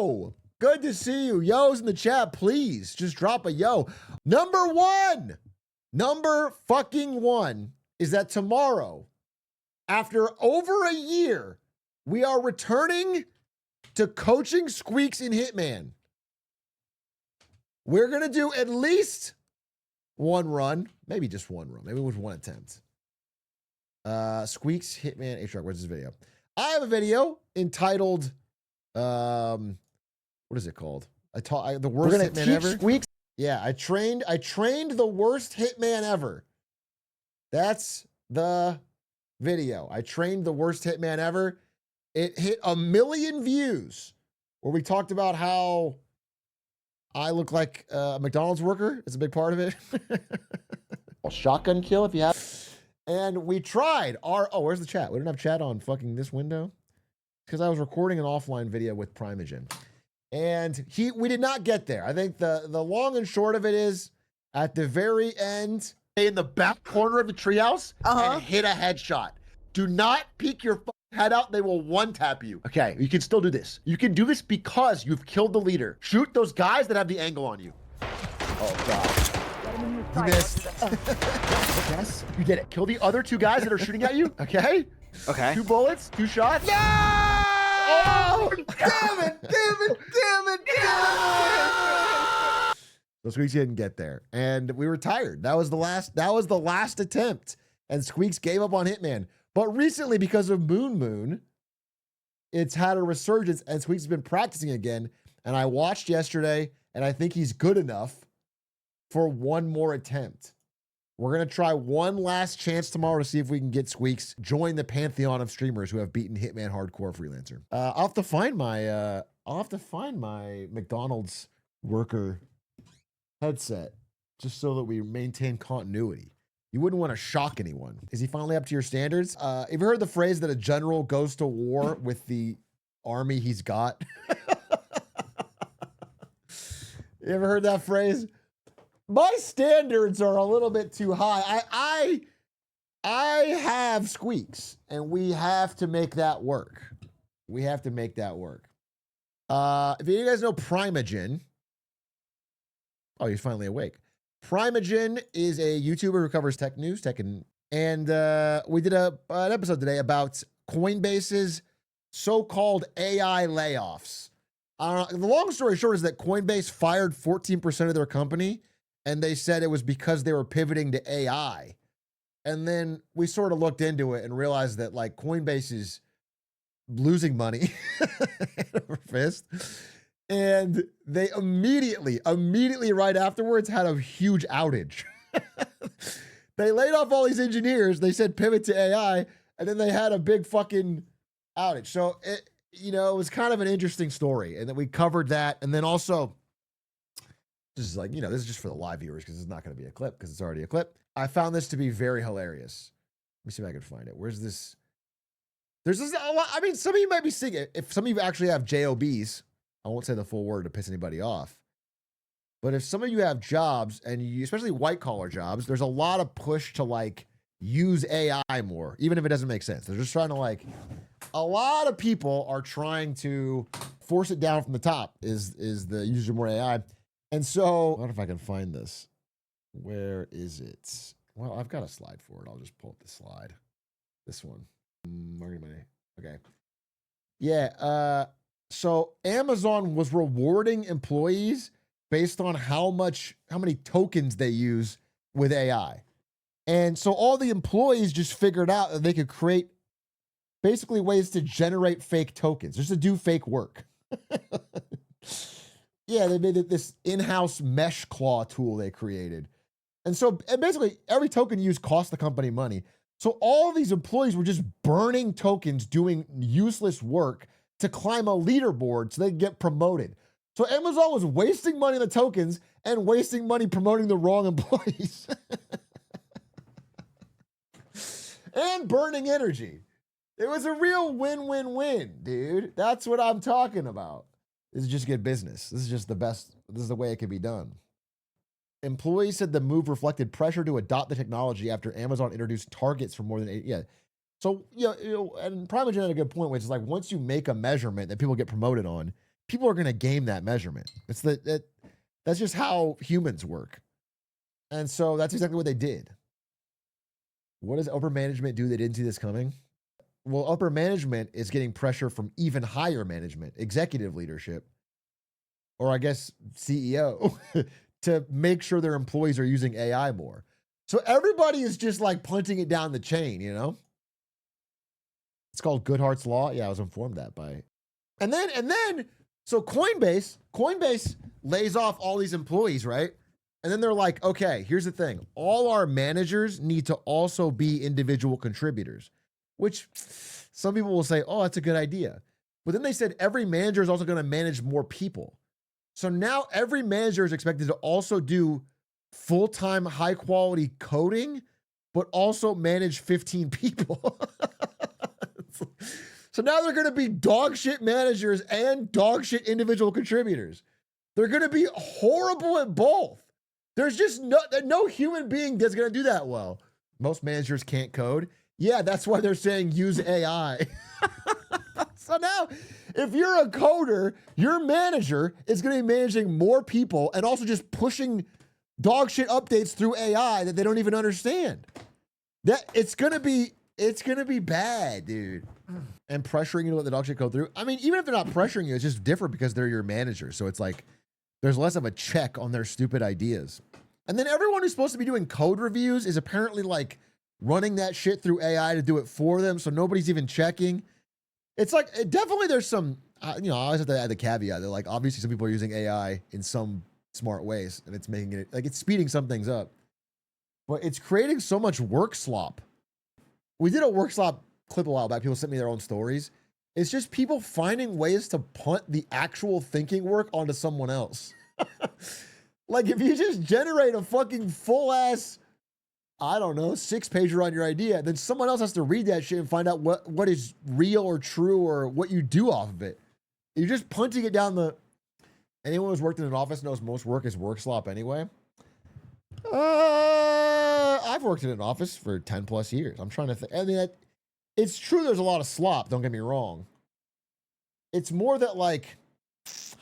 yo. Good to see you. Yo's in the chat, please. Just drop a yo. Number fucking one is that tomorrow, after over a year, we are returning to coaching Squeaks in Hitman. We're going to do at least one run, maybe just one run. Maybe it was one attempt. Squeaks Hitman Atrioc. Where's this video? I have a video entitled, what is it called? The worst Hitman ever. Squeaks. Yeah, I trained the worst Hitman ever. That's the video. I trained the worst Hitman ever. It hit 1 million views where we talked about how I look like a McDonald's worker. It's a big part of it. Shotgun kill if you have. And we tried where's the chat? We don't have chat on fucking this window because I was recording an offline video with Primogen. And we did not get there. I think the long and short of it is at the very end, in the back corner of the treehouse, and hit a headshot. Do not peek your head out. They will one-tap you. Okay, you can still do this. You can do this because you've killed the leader. Shoot those guys that have the angle on you. Oh, God. You missed. Yes, you did it. Kill the other 2 guys that are shooting at you, okay? Okay. 2 bullets, 2 shots. No! Oh, damn it. So Squeaks didn't get there. And we were tired. That was the last attempt. And Squeaks gave up on Hitman. But recently, because of Moon, it's had a resurgence, and Squeaks has been practicing again. And I watched yesterday, and I think he's good enough for one more attempt. We're going to try one last chance tomorrow to see if we can get Squeaks join the pantheon of streamers who have beaten Hitman Hardcore Freelancer. I'll have to find my McDonald's worker headset just so that we maintain continuity. You wouldn't want to shock anyone. Is he finally up to your standards? Have you heard the phrase that a general goes to war with the army he's got? You ever heard that phrase? My standards are a little bit too high. I have Squeaks, and we have to make that work. If you guys know Primogen, oh, he's finally awake. Primogen is a YouTuber who covers tech news, and we did an episode today about Coinbase's so-called AI layoffs. The long story short is that Coinbase fired 14% of their company, and they said it was because they were pivoting to AI. And then we sort of looked into it and realized that like Coinbase is losing money over fist. And they immediately right afterwards had a huge outage. They laid off all these engineers. They said pivot to AI, and then they had a big fucking outage. So it was kind of an interesting story, and then we covered that. And then also, this is like, this is just for the live viewers because it's not going to be a clip because it's already a clip. I found this to be very hilarious. Let me see if I can find it. Where's this? There's this. I mean, some of you might be seeing it. If some of you actually have JOBs, I won't say the full word to piss anybody off. But if some of you have jobs, and you, especially white collar jobs, there's a lot of push to like use AI more, even if it doesn't make sense. They're just trying to a lot of people are trying to force it down from the top is the use more AI. And so, I wonder if I can find this. Where is it? Well, I've got a slide for it. I'll just pull up the slide. This one. Okay. Yeah. So Amazon was rewarding employees based on how many tokens they use with AI. And so all the employees just figured out that they could create basically ways to generate fake tokens, just to do fake work. Yeah, they made this in-house mesh claw tool they created. And basically every token used cost the company money. So all these employees were just burning tokens, doing useless work to climb a leaderboard so they could get promoted. So Amazon was wasting money on the tokens and wasting money promoting the wrong employees. And burning energy. It was a real win-win-win, dude. That's what I'm talking about. This is just good business. This is just the best. This is the way it can be done. Employees said the move reflected pressure to adopt the technology after Amazon introduced targets for more than 8. Yeah. So, and Primogen had a good point, which is like once you make a measurement that people get promoted on, people are going to game that measurement. That's just how humans work. And so that's exactly what they did. What does upper management do? They didn't see this coming. Well, upper management is getting pressure from even higher management, executive leadership, or I guess CEO, to make sure their employees are using AI more. So everybody is just like punting it down the chain, you know? It's called Goodhart's Law. Yeah, I was informed that by. And then, so Coinbase lays off all these employees, right? And then they're like, okay, here's the thing. All our managers need to also be individual contributors, which some people will say, oh, that's a good idea. But then they said every manager is also going to manage more people. So now every manager is expected to also do full-time high quality coding, but also manage 15 people. So now they're going to be dog shit managers and dog shit individual contributors. They're going to be horrible at both. There's just no human being that's going to do that well. Most managers can't code. Yeah, that's why they're saying use AI. So now, if you're a coder, your manager is going to be managing more people and also just pushing dog shit updates through AI that they don't even understand. That it's going to be bad, dude. And pressuring you to let the dog shit go through. I mean, even if they're not pressuring you, it's just different because they're your manager. So it's like there's less of a check on their stupid ideas. And then everyone who's supposed to be doing code reviews is apparently like running that shit through AI to do it for them. So nobody's even checking. It's like, definitely there's some, I always have to add the caveat that like, obviously some people are using AI in some smart ways and it's making it, like it's speeding some things up, but it's creating so much work slop. We did a work slop clip a while back. People sent me their own stories. It's just people finding ways to punt the actual thinking work onto someone else. Like if you just generate a fucking full ass, I don't know, 6-pager on your idea, then someone else has to read that shit and find out what is real or true or what you do off of it. You're just punting it down the. Anyone who's worked in an office knows most work is work slop anyway. I've worked in an office for 10 plus years. I'm trying to think. I mean, it's true there's a lot of slop, don't get me wrong. It's more that like,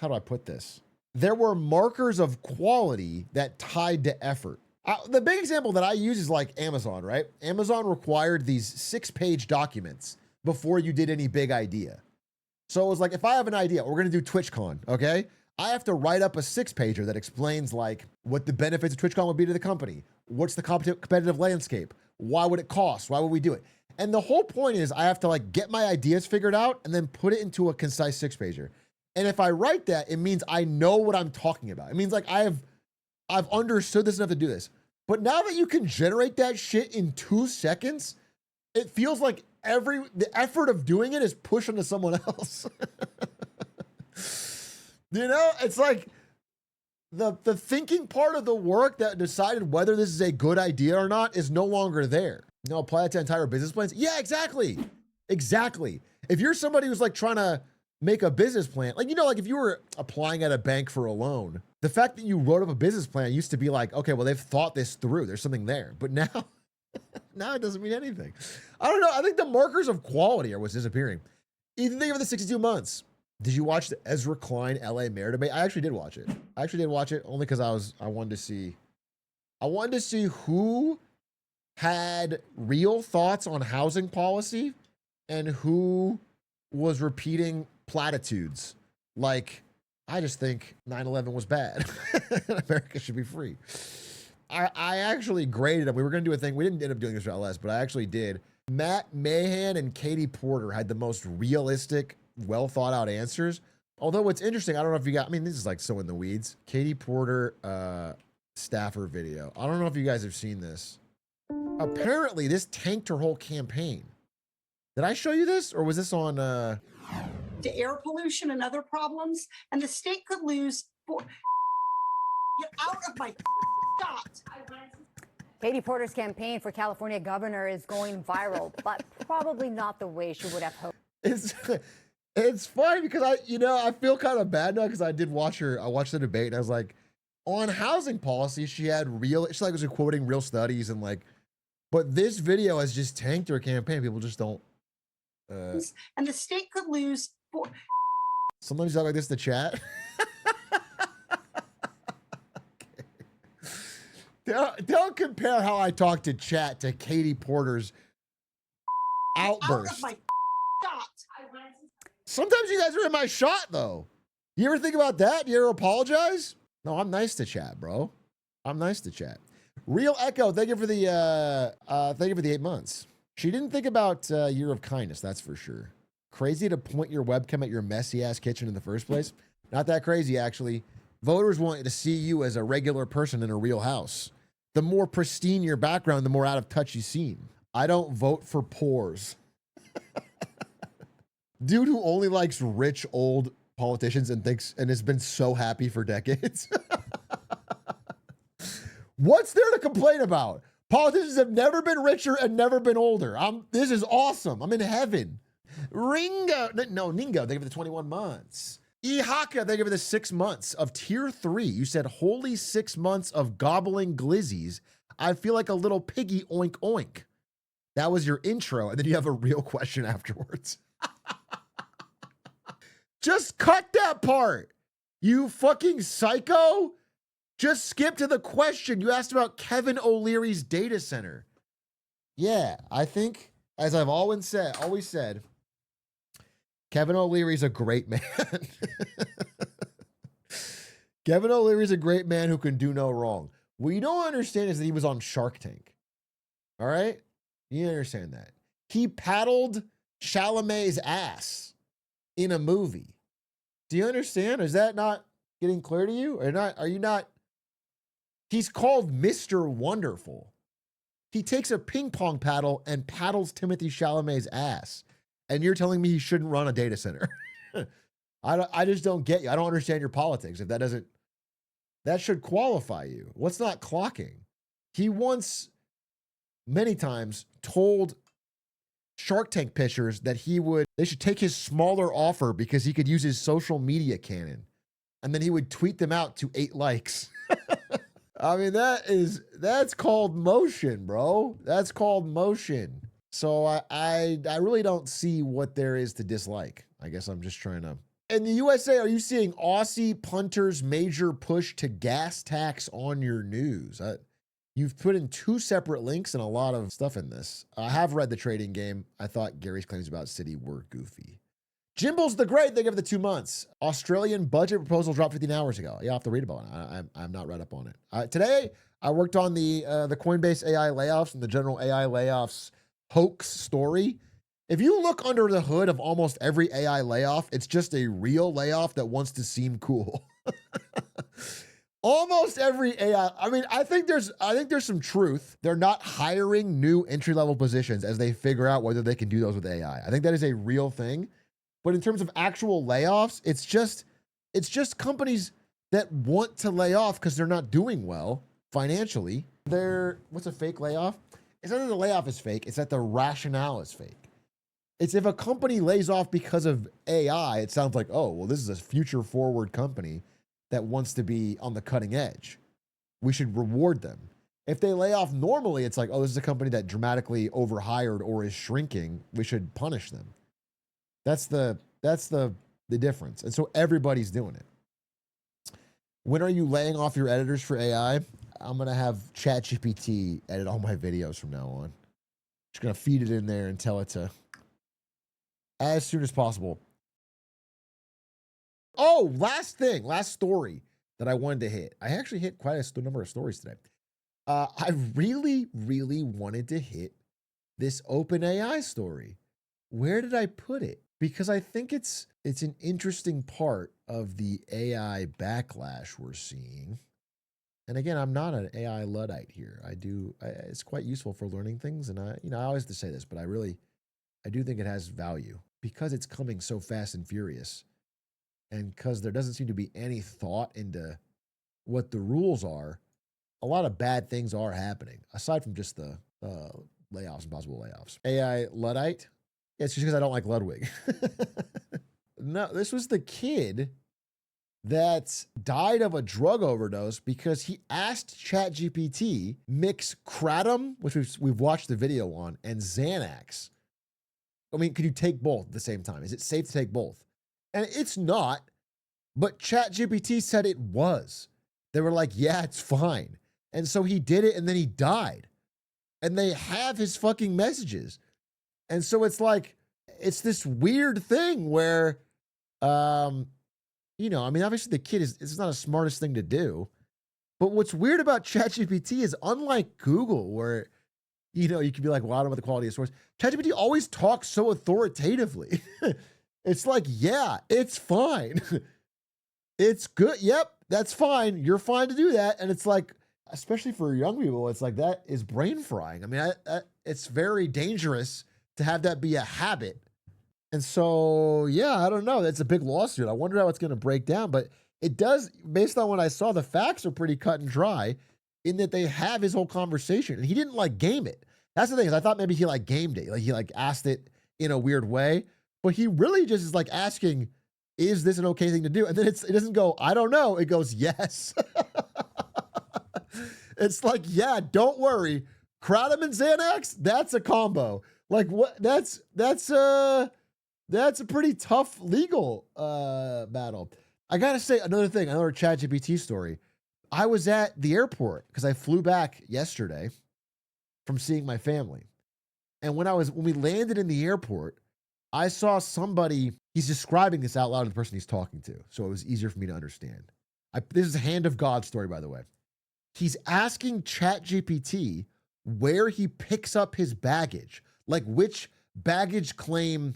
how do I put this? There were markers of quality that tied to effort. The big example that I use is like Amazon, right? Amazon required these 6-page documents before you did any big idea. So it was like, if I have an idea, we're going to do TwitchCon, okay? I have to write up a 6-pager that explains like what the benefits of TwitchCon would be to the company. What's the competitive landscape? Why would it cost? Why would we do it? And the whole point is I have to like get my ideas figured out and then put it into a concise 6-pager. And if I write that, it means I know what I'm talking about. It means like I've understood this enough to do this. But now that you can generate that shit in 2 seconds, it feels like the effort of doing it is pushed onto someone else. You know, it's like the thinking part of the work that decided whether this is a good idea or not is no longer there. You know, apply it to entire business plans. Yeah, exactly. Exactly. If you're somebody who's like trying to make a business plan, like, you know, like if you were applying at a bank for a loan, the fact that you wrote up a business plan used to be like, okay, well, they've thought this through. There's something there. But now, now it doesn't mean anything. I don't know. I think the markers of quality are what's disappearing. Even think of the 62 months. Did you watch the Ezra Klein LA mayor debate? I actually did watch it. I actually did watch it only because I wanted to see who had real thoughts on housing policy and who was repeating platitudes. Like, I just think 9/11 was bad. America should be free. I actually graded them. We were going to do a thing. We didn't end up doing this for LS, but I actually did. Matt Mahan and Katie Porter had the most realistic, well thought out answers. Although what's interesting, I don't know if you got, I mean, this is like so in the weeds. Katie Porter staffer video. I don't know if you guys have seen this. Apparently this tanked her whole campaign. Did I show you this or was this on to air pollution and other problems, and the state could lose get out of my shot. Katie Porter's campaign for California governor is going viral, but probably not the way she would have hoped. It's funny because I feel kind of bad now because I watched the debate and I was like, on housing policy, she was quoting real studies and like, but this video has just tanked her campaign. People just don't. And the state could lose Sometimes you talk like this to chat. Don't compare how I talk to chat to Katie Porter's outburst. Out of my shot. Sometimes you guys are in my shot, though. You ever think about that? You ever apologize? No, I'm nice to chat, bro. I'm nice to chat. Real Echo, thank you for the 8 months. She didn't think about Year of Kindness, that's for sure. Crazy to point your webcam at your messy ass kitchen in the first place. Not that crazy, actually. Voters want to see you as a regular person in a real house. The more pristine your background, the more out of touch you seem. I don't vote for pores. Dude who only likes rich old politicians and has been so happy for decades. What's there to complain about? Politicians have never been richer and never been older. This is awesome. I'm in heaven. Ningo, thank you for the 21 months. Ihaka, thank you for the 6 months of tier 3. You said, holy 6 months of gobbling glizzies. I feel like a little piggy, oink, oink. That was your intro, and then you have a real question afterwards. Just cut that part. You fucking psycho. Just skip to the question. You asked about Kevin O'Leary's data center. Yeah, I think, as I've always said, Kevin O'Leary's a great man. Kevin O'Leary's a great man who can do no wrong. What you don't understand is that he was on Shark Tank. All right? You understand that. He paddled Chalamet's ass in a movie. Do you understand? Is that not getting clear to you? Are you not? He's called Mr. Wonderful. He takes a ping pong paddle and paddles Timothée Chalamet's ass. And you're telling me he shouldn't run a data center. I just don't get you. I don't understand your politics. If that should qualify you. What's not clocking? He once, many times, told Shark Tank pitchers that they should take his smaller offer because he could use his social media cannon. And then he would tweet them out to 8 likes. I mean, that's called motion, bro. That's called motion. So I really don't see what there is to dislike. I guess I'm just trying to. In the USA, are you seeing Aussie punters major push to gas tax on your news? You've put in 2 separate links and a lot of stuff in this. I have read the trading game. I thought Gary's claims about City were goofy. Jimble's the Great, they give the 2 months. Australian budget proposal dropped 15 hours ago. You have to read about it. I'm not read up on it. Today, I worked on the Coinbase AI layoffs and the general AI layoffs hoax story. If you look under the hood of almost every AI layoff, it's just a real layoff that wants to seem cool. Almost every AI. I mean, I think there's some truth. They're not hiring new entry-level positions as they figure out whether they can do those with AI. I think that is a real thing. But in terms of actual layoffs, it's just companies that want to lay off because they're not doing well financially. What's a fake layoff? It's not that the layoff is fake, it's that the rationale is fake. It's if a company lays off because of AI, it sounds like, oh, well, this is a future forward company that wants to be on the cutting edge. We should reward them. If they lay off normally, it's like, oh, this is a company that dramatically overhired or is shrinking. We should punish them. That's the difference. And so everybody's doing it. When are you laying off your editors for AI? I'm going to have ChatGPT edit all my videos from now on. Just going to feed it in there and tell it to, as soon as possible. Oh, last story that I wanted to hit. I actually hit quite a number of stories today. I really, really wanted to hit this OpenAI story. Where did I put it? Because I think it's an interesting part of the AI backlash we're seeing. And again, I'm not an AI Luddite here. It's quite useful for learning things. And I always have to say this, but I do think it has value because it's coming so fast and furious. And because there doesn't seem to be any thought into what the rules are, a lot of bad things are happening, aside from just the layoffs and possible layoffs. AI Luddite? It's just because I don't like Ludwig. No, this was the kid that died of a drug overdose because he asked ChatGPT mix kratom, which we've watched the video on, and Xanax. I mean, could you take both at the same time? Is it safe to take both? And it's not, but ChatGPT said it was. They were like, yeah, it's fine. And so he did it and then he died. And they have his fucking messages. And so it's like, it's this weird thing where, you know, I mean, obviously the kid it's not the smartest thing to do. But what's weird about ChatGPT is unlike Google, where, you know, you can be like, well, I don't know about the quality of source. ChatGPT always talks so authoritatively. It's like, yeah, it's fine. It's good. Yep, that's fine. You're fine to do that. And it's like, especially for young people, it's like that is brain frying. I mean, it's very dangerous to have that be a habit. And so, yeah, I don't know. That's a big lawsuit. I wonder how it's going to break down. But it does, based on what I saw, the facts are pretty cut and dry in that they have his whole conversation. And he didn't like game it. That's the thing, is I thought maybe he like gamed it. Like he like asked it in a weird way. But he really just is like asking, is this an okay thing to do? And then it doesn't go, I don't know. It goes, yes. It's like, yeah, don't worry. Kratom and Xanax, that's a combo. Like what? That's a pretty tough legal battle. I gotta say another thing, another ChatGPT story. I was at the airport because I flew back yesterday from seeing my family. And when we landed in the airport, I saw somebody, he's describing this out loud to the person he's talking to. So it was easier for me to understand. This is a hand of God story, by the way. He's asking ChatGPT where he picks up his baggage, like which baggage claim,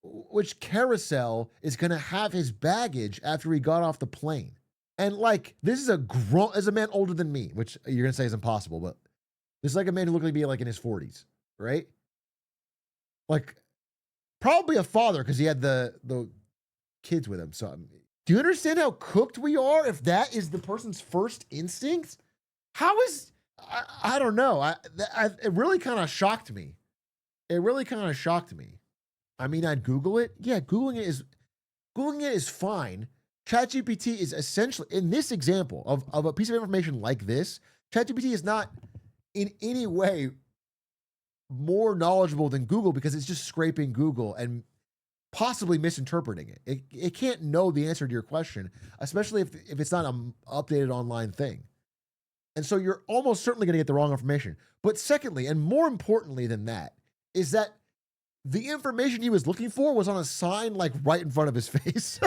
which carousel is going to have his baggage after he got off the plane. And like, this is as a man older than me, which you're going to say is impossible, but this is like a man who looked like be like in his 40s, right? Like probably a father because he had the kids with him. So do you understand how cooked we are if that is the person's first instinct? How is, I don't know. It really kind of shocked me. It really kind of shocked me. I mean, I'd Google it. Yeah, Googling it is fine. ChatGPT is essentially, in this example of a piece of information like this, ChatGPT is not in any way more knowledgeable than Google because it's just scraping Google and possibly misinterpreting it. It can't know the answer to your question, especially if it's not an updated online thing. And so you're almost certainly going to get the wrong information. But secondly, and more importantly than that, is that the information he was looking for was on a sign like right in front of his face.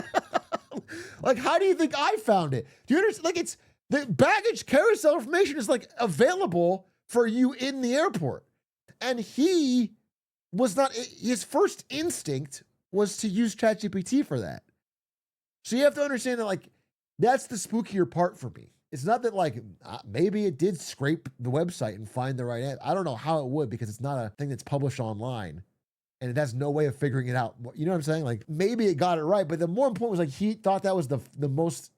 Like, how do you think I found it? Do you understand? Like, it's the baggage carousel information is like available for you in the airport. And he was not, his first instinct was to use ChatGPT for that. So you have to understand that, like, that's the spookier part for me. It's not that, like, maybe it did scrape the website and find the right answer. I don't know how it would because it's not a thing that's published online and it has no way of figuring it out. You know what I'm saying? Like, maybe it got it right, but the more important was, like, he thought that was the most